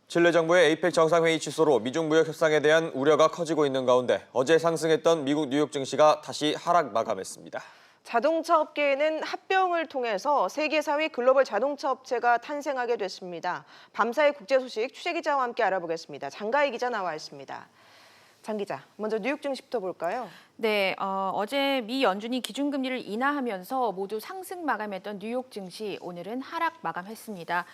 칠레 정부의 에이펙 정상회의 취소로 미중 무역 협상에 대한 우려가 커지고 있는 가운데 어제 상승했던 미국 뉴욕 증시가 다시 하락 마감했습니다. 자동차 업계에는 합병을 통해서 세계 4위 글로벌 자동차 업체가 탄생하게 됐습니다. 밤사이 국제 소식 취재 기자와 함께 알아보겠습니다. 장가희 기자 나와 있습니다. 장 기자, 먼저 뉴욕 증시부터 볼까요? 네, 어제 미 연준이 기준금리를 인하하면서 모두 상승 마감했던 뉴욕 증시 오늘은 하락 마감했습니다.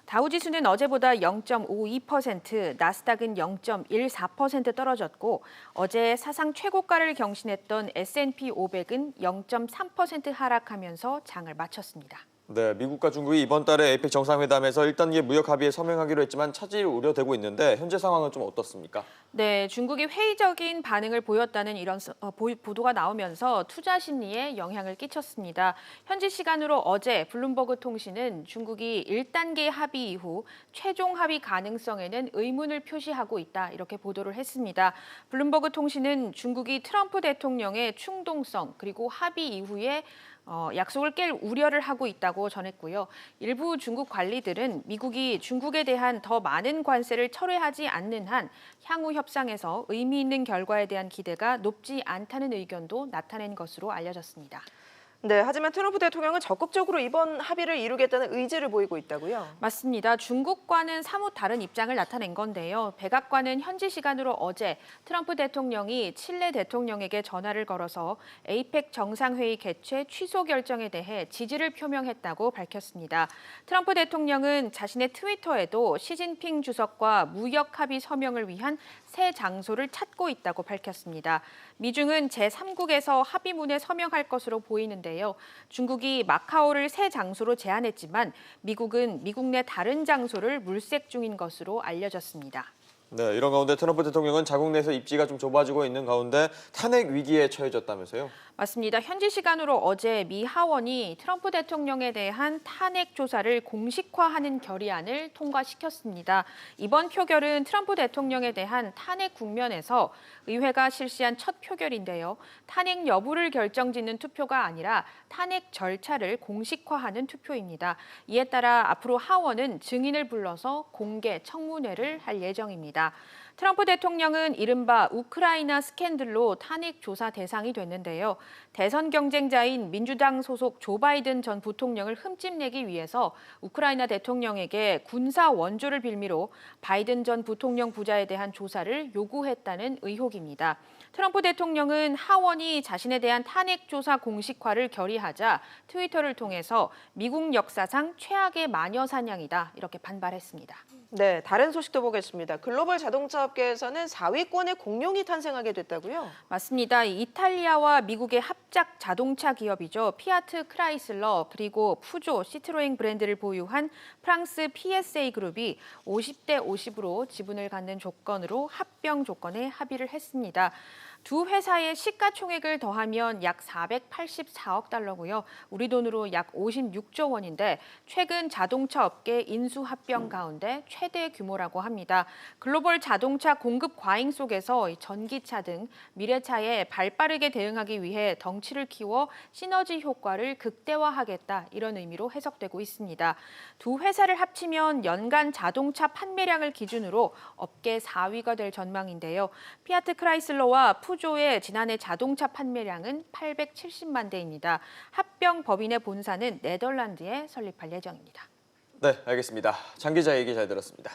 다우지수는 어제보다 0.52%, 나스닥은 0.14% 떨어졌고 어제 사상 최고가를 경신했던 S&P 500은 0.3% 하락하면서 장을 마쳤습니다. 네, 미국과 중국이 이번 달에 에이펙 정상회담에서 1단계 무역 합의에 서명하기로 했지만 차질이 우려되고 있는데 현재 상황은 좀 어떻습니까? 네, 중국이 회의적인 반응을 보였다는 이런 보도가 나오면서 투자 심리에 영향을 끼쳤습니다. 현지 시간으로 어제 블룸버그 통신은 중국이 1단계 합의 이후 최종 합의 가능성에는 의문을 표시하고 있다 이렇게 보도를 했습니다. 블룸버그 통신은 중국이 트럼프 대통령의 충동성 그리고 합의 이후에 약속을 깰 우려를 하고 있다고 전했고요. 일부 중국 관리들은 미국이 중국에 대한 더 많은 관세를 철회하지 않는 한 향후 협상에서 의미 있는 결과에 대한 기대가 높지 않다는 의견도 나타낸 것으로 알려졌습니다. 네, 하지만 트럼프 대통령은 적극적으로 이번 합의를 이루겠다는 의지를 보이고 있다고요? 맞습니다. 중국과는 사뭇 다른 입장을 나타낸 건데요. 백악관은 현지 시간으로 어제 트럼프 대통령이 칠레 대통령에게 전화를 걸어서 에이펙 정상회의 개최 취소 결정에 대해 지지를 표명했다고 밝혔습니다. 트럼프 대통령은 자신의 트위터에도 시진핑 주석과 무역 합의 서명을 위한 새 장소를 찾고 있다고 밝혔습니다. 미중은 제3국에서 합의문에 서명할 것으로 보이는데요. 중국이 마카오를 새 장소로 제안했지만 미국은 미국 내 다른 장소를 물색 중인 것으로 알려졌습니다. 네, 이런 가운데 트럼프 대통령은 자국 내에서 입지가 좀 좁아지고 있는 가운데 탄핵 위기에 처해졌다면서요? 맞습니다. 현지 시간으로 어제 미 하원이 트럼프 대통령에 대한 탄핵 조사를 공식화하는 결의안을 통과시켰습니다. 이번 표결은 트럼프 대통령에 대한 탄핵 국면에서 의회가 실시한 첫 표결인데요. 탄핵 여부를 결정짓는 투표가 아니라 탄핵 절차를 공식화하는 투표입니다. 이에 따라 앞으로 하원은 증인을 불러서 공개 청문회를 할 예정입니다. 트럼프 대통령은 이른바 우크라이나 스캔들로 탄핵 조사 대상이 됐는데요. 대선 경쟁자인 민주당 소속 조 바이든 전 부통령을 흠집내기 위해서 우크라이나 대통령에게 군사 원조를 빌미로 바이든 전 부통령 부자에 대한 조사를 요구했다는 의혹입니다. 트럼프 대통령은 하원이 자신에 대한 탄핵 조사 공식화를 결의하자 트위터를 통해서 미국 역사상 최악의 마녀 사냥이다 이렇게 반발했습니다. 네, 다른 소식도 보겠습니다. 글로벌 자동차 업계에서는 4위권의 공룡이 탄생하게 됐다고요? 맞습니다. 이탈리아와 미국의 합작 자동차 기업이죠. 피아트 크라이슬러 그리고 푸조, 시트로엥 브랜드를 보유한 프랑스 PSA 그룹이 50대 50으로 지분을 갖는 조건으로 합병 조건에 합의를 했습니다. 두 회사의 시가총액을 더하면 약 484억 달러고요. 우리 돈으로 약 56조 원인데 최근 자동차 업계 인수 합병 가운데 최대 규모라고 합니다. 글로벌 자동차 공급 과잉 속에서 전기차 등 미래차에 발빠르게 대응하기 위해 덩치를 키워 시너지 효과를 극대화하겠다 이런 의미로 해석되고 있습니다. 두 회사를 합치면 연간 자동차 판매량을 기준으로 업계 4위가 될 전망인데요. 피아트 크라이슬러와 푸조의 지난해 자동차 판매량은 870만 대입니다. 합병 법인의 본사는 네덜란드에 설립할 예정입니다. 네, 알겠습니다. 장 기자 얘기 잘 들었습니다.